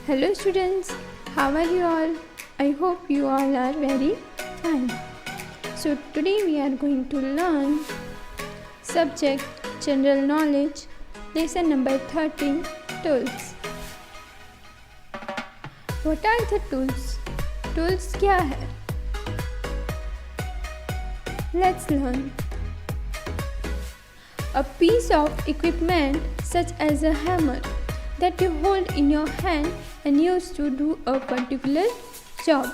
Hello students, how are you all? I hope you all are very fine. So today we are going to learn subject General Knowledge, lesson number 13, Tools. What are the tools? Tools क्या है? Let's learn. A piece of equipment such as a hammer that you hold in your hand and use to do a particular job.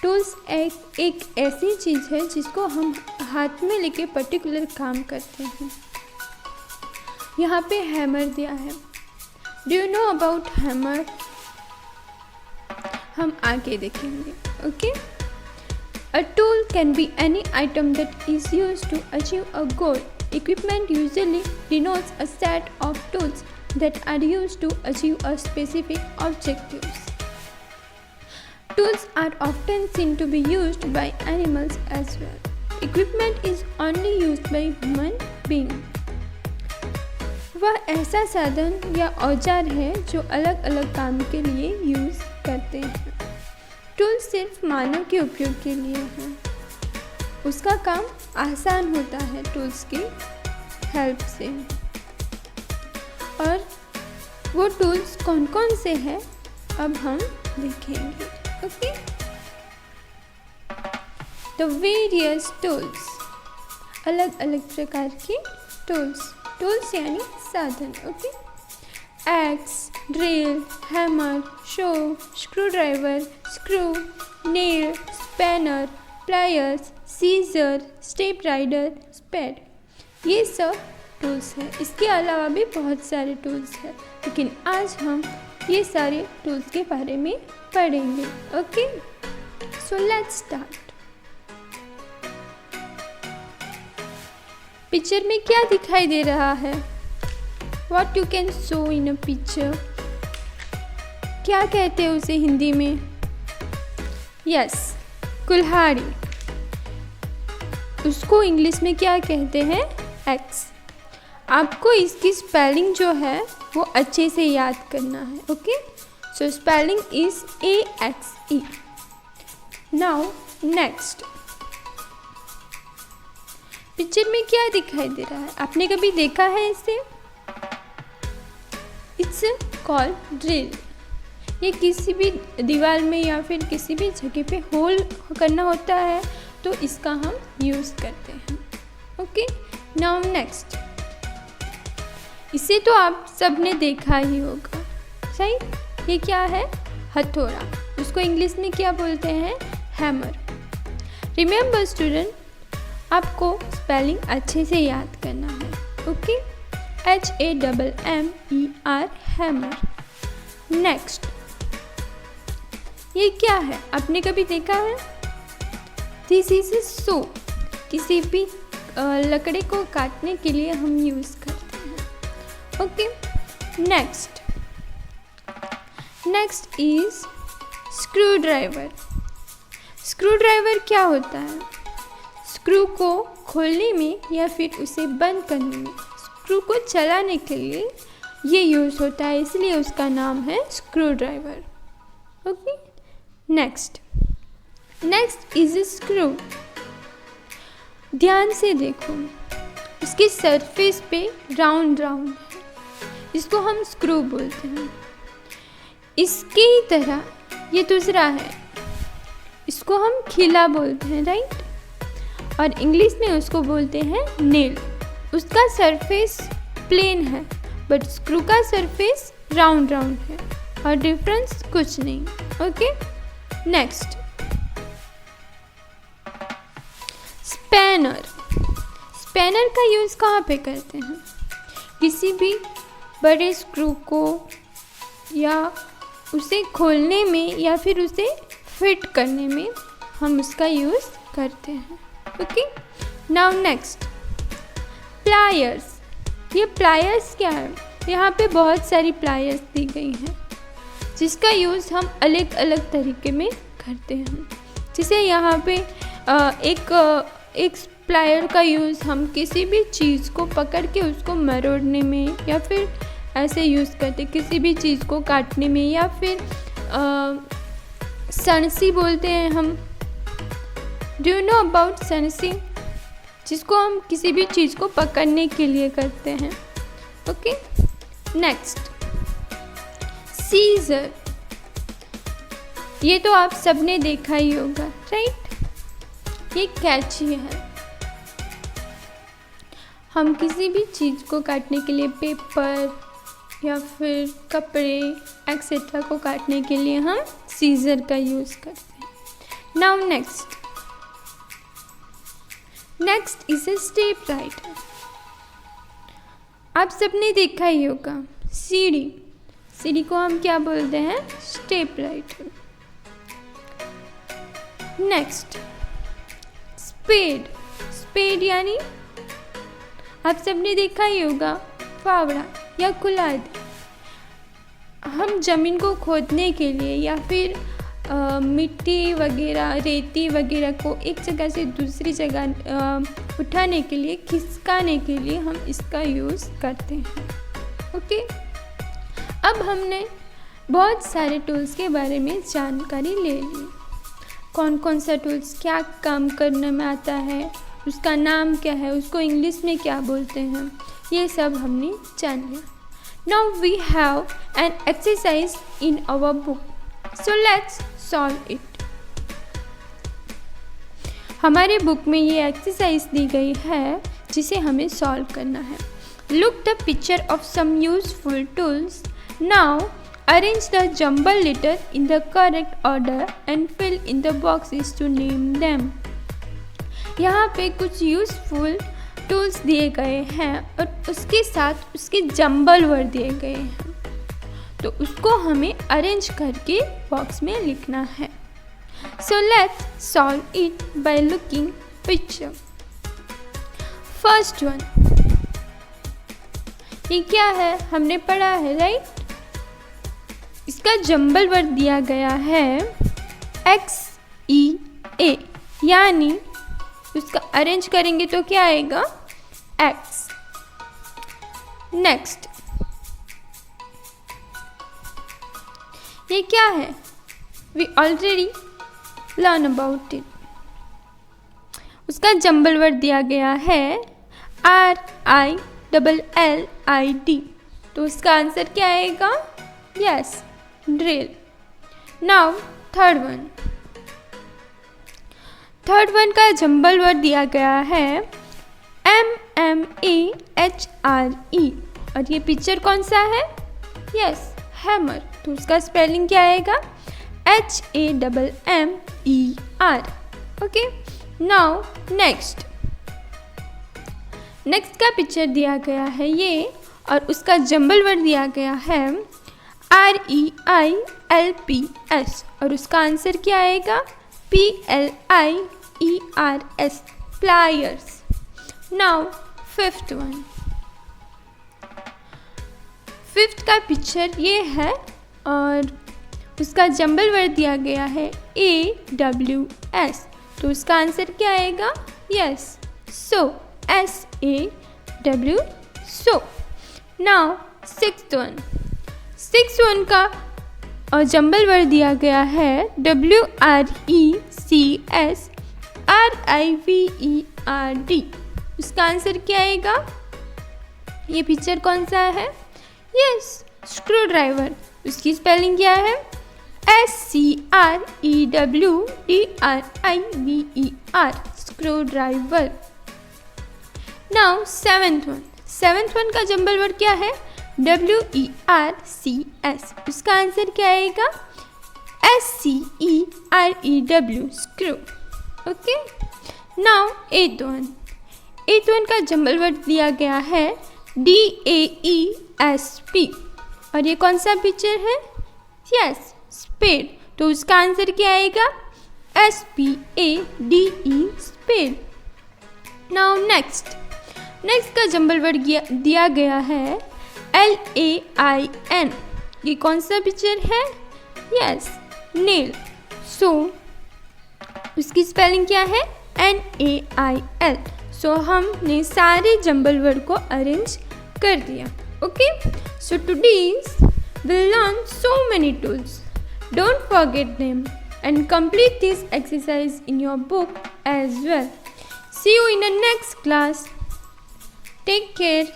Tools एक ऐसी चीज़ है जिसको हम हाथ में लेके पर्टिकुलर काम करते हैं. यहाँ पे हैमर दिया है. Do you know about hammer? हम आगे देखेंगे. Okay. A tool can be any item that is used to achieve a goal. Equipment usually denotes a set of tools that are used to achieve a specific objectives. Tools are often seen to be used by animals as well. Equipment is only used by human being. वह ऐसा साधन या औजार है जो अलग अलग काम के लिए यूज़ करते हैं. टूल सिर्फ मानव के उपयोग के लिए है. उसका काम आसान होता है टूल्स की हेल्प से. और वो टूल्स कौन कौन से हैं अब हम देखेंगे. ओके. द वेरियस टूल्स, अलग अलग प्रकार के टूल्स. टूल्स यानी साधन. Okay. Axe, drill, hammer, saw, screwdriver, screw, nail, spanner, pliers, scissor, step rider, spade, ये सब टूल्स हैं. इसके अलावा भी बहुत सारे टूल्स हैं, लेकिन आज हम ये सारे टूल्स के बारे में पढ़ेंगे. Okay. So let's start. Picture में क्या दिखाई दे रहा है? What you can show in a picture? क्या कहते हैं उसे हिंदी में? Yes, कुल्हाड़ी. उसको इंग्लिश में क्या कहते हैं? एक्स. आपको इसकी स्पेलिंग जो है वो अच्छे से याद करना है. Okay. So spelling is AXE. Now next. Picture में क्या दिखाई दे रहा है? आपने कभी देखा है इसे? It's called drill. ये किसी भी दीवार में या फिर किसी भी जगह पे होल करना होता है तो इसका हम यूज़ करते हैं. ओके. Now next. इसे तो आप सबने देखा ही होगा, सही? ये क्या है? हथौड़ा. उसको इंग्लिश में क्या बोलते हैं? हैमर. रिमेंबर स्टूडेंट, आपको स्पेलिंग अच्छे से याद करना है. ओके. HAMMER, hammer. नेक्स्ट. ये क्या है? आपने कभी देखा है? दिस इज ए सो. किसी भी लकड़ी को काटने के लिए हम यूज़ करते हैं. Okay. Next. Next is screw driver. Screw driver क्या होता है? स्क्रू को खोलने में या फिर उसे बंद करने में, स्क्रू को चलाने के लिए ये यूज़ होता है, इसलिए उसका नाम है screw driver. Okay. Next. Next is screw. ध्यान से देखो, इसकी सरफेस पे राउंड राउंड है, इसको हम स्क्रू बोलते हैं. इसकी ही तरह ये दूसरा है, इसको हम खिला बोलते हैं, राइट? और इंग्लिश में उसको बोलते हैं नेल. उसका सरफेस प्लेन है बट स्क्रू का सरफेस राउंड राउंड है और डिफरेंस कुछ नहीं. ओके. नेक्स्ट. स्पैनर. स्पैनर का यूज़ कहाँ पे करते हैं? किसी भी बड़े स्क्रू को या उसे खोलने में या फिर उसे फिट करने में हम उसका यूज़ करते हैं. ओके. Now next. प्लायर्स. ये प्लायर्स क्या है? यहाँ पे बहुत सारी प्लायर्स दी गई हैं जिसका यूज़ हम अलग अलग तरीके में करते हैं. जैसे यहाँ पे एक प्लायर का यूज़ हम किसी भी चीज़ को पकड़ के उसको मरोड़ने में या फिर ऐसे यूज़ करते किसी भी चीज़ को काटने में, या फिर सनसी बोलते हैं हम। डू यू नो अबाउट सनसी, जिसको हम किसी भी चीज़ को पकड़ने के लिए करते हैं। Okay, next scissor. ये तो आप सबने देखा ही होगा, राइट। ये कैंची है। हम किसी भी चीज़ को काटने के लिए, पेपर या फिर कपड़े एक्सेट्रा को काटने के लिए हम सीजर का यूज़ करते हैं। Now next is a step writer. आप सबने देखा ही होगा सीढ़ी को हम क्या बोलते हैं? Step writer. नेक्स्ट स्पेड यानी आप सबने देखा ही होगा फावड़ा या कुल्हाड़ी। हम ज़मीन को खोदने के लिए या फिर मिट्टी वगैरह, रेती वगैरह को एक जगह से दूसरी जगह उठाने के लिए, खिसकाने के लिए हम इसका यूज़ करते हैं। ओके, अब हमने बहुत सारे टूल्स के बारे में जानकारी ले ली। कौन कौन सा टूल्स क्या काम करने में आता है, उसका नाम क्या है, उसको इंग्लिश में क्या बोलते हैं, ये सब हमने जान लिया। Now we have an exercise in our book, so let's solve it. हमारे बुक में ये एक्सरसाइज दी गई है जिसे हमें सॉल्व करना है। Look the picture of some useful tools. Now arrange the jumbled letter in the correct order and fill in the boxes to name them. यहाँ पे कुछ यूजफुल टूल्स दिए गए हैं और उसके साथ उसके जंबल वर्ड दिए गए हैं, तो उसको हमें अरेंज करके बॉक्स में लिखना है। सो let's solve it by looking picture. First one, ये क्या है? हमने पढ़ा है, राइट। इसका जंबल वर्ड दिया गया है XEA, यानी उसका अरेंज करेंगे तो क्या आएगा? X। नेक्स्ट, ये क्या है? We already learn about it. उसका जंबल वर्ड दिया गया है RILLID, तो उसका आंसर क्या आएगा? Yes, drill. Now third one का जंबल वर्ड दिया गया है MMAHRE, और ये पिक्चर कौन सा है? यस, हैमर, तो उसका स्पेलिंग क्या आएगा? HAMMER। ओके, नाउ नेक्स्ट का पिक्चर दिया गया है ये, और उसका जंबल वर्ड दिया गया है REILPS, और उसका आंसर क्या आएगा? PLIERS, pliers. नाउ फिफ्थ का पिक्चर ये है, और उसका जंबल वर्ड दिया गया है AWS, तो उसका आंसर क्या आएगा? यस, सो, SAW, सो। नाउ सिक्स्थ वन का जंबल वर्ड दिया गया है WRECSRIVERD, उसका आंसर क्या आएगा? ये पिक्चर कौन सा है? यस, स्क्रू ड्राइवर, उसकी स्पेलिंग क्या है? SCREWDRIVER, screw driver. Now seventh one का जंबल वर्ड क्या है? WERCS, उसका आंसर क्या आएगा? SCEREW, screw. Okay, now at one का जंबल वर्ड दिया गया है DAESP, और ये कौन सा पिक्चर है? यस, स्पेड, तो उसका आंसर क्या आएगा? SPADE, spade. नाउ नेक्स्ट का जंबल वर्ड दिया गया है LAIN, ये कौन सा पिक्चर है? यस, नेल, सो उसकी स्पेलिंग क्या है? NAIL। सो हमने सारे जंबल वर्ड को अरेंज कर दिया। Okay, So today's we'll learn so many tools. Don't forget them and complete this exercise in your book as well. See you in the next class. Take care.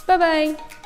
Bye bye.